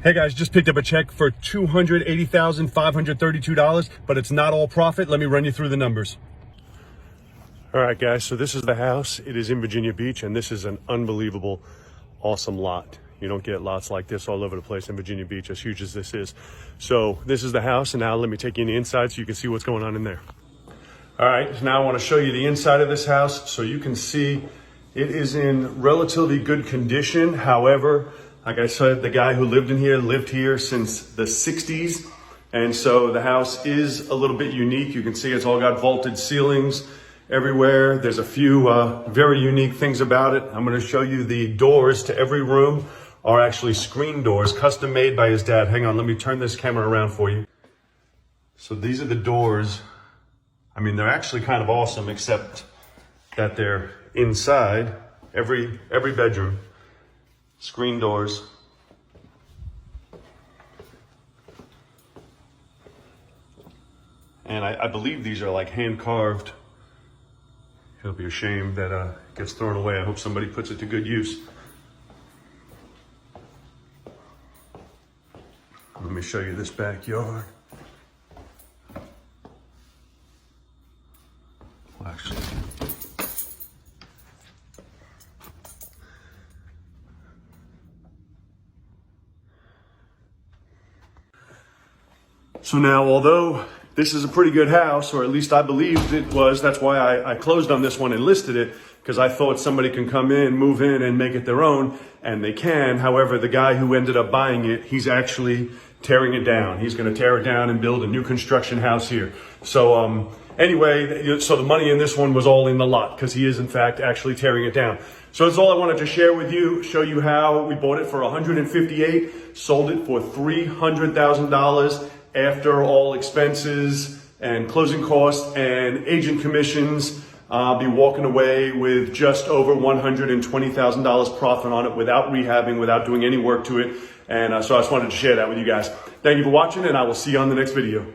Hey guys, just picked up a check for $280,532, but it's not all profit. Let me run you through the numbers. All right, guys, so this is the house. It is in Virginia Beach, and this is an unbelievable, awesome lot. You don't get lots like this all over the place in Virginia Beach, as huge as this is. So this is the house, and now let me take you in the inside so you can see what's going on in there. All right, so now I want to show you the inside of this house so you can see it is in relatively good condition. However, like I said, the guy who lived here since the 60s. And so the house is a little bit unique. You can see it's all got vaulted ceilings everywhere. There's a few very unique things about it. I'm going to show you the doors to every room are actually screen doors, custom made by his dad. Hang on, let me turn this camera around for you. So these are the doors. I mean, they're actually kind of awesome, except that they're inside every bedroom. Screen doors. And I believe these are like hand carved. It'll be a shame that it gets thrown away. I hope somebody puts it to good use. Let me show you this backyard. Well, actually, so now, although this is a pretty good house, or at least I believed it was, that's why I closed on this one and listed it, because I thought somebody can come in, move in, and make it their own, and they can. However, the guy who ended up buying it, he's actually tearing it down. He's going to tear it down and build a new construction house here. So anyway, so the money in this one was all in the lot, because he is in fact actually tearing it down. So that's all I wanted to share with you, show you how we bought it for $158,000, sold it for $300,000 after all expenses and closing costs and agent commissions. I'll be walking away with just over $120,000 profit on it without rehabbing, without doing any work to it. And so I just wanted to share that with you guys. Thank you for watching, and I will see you on the next video.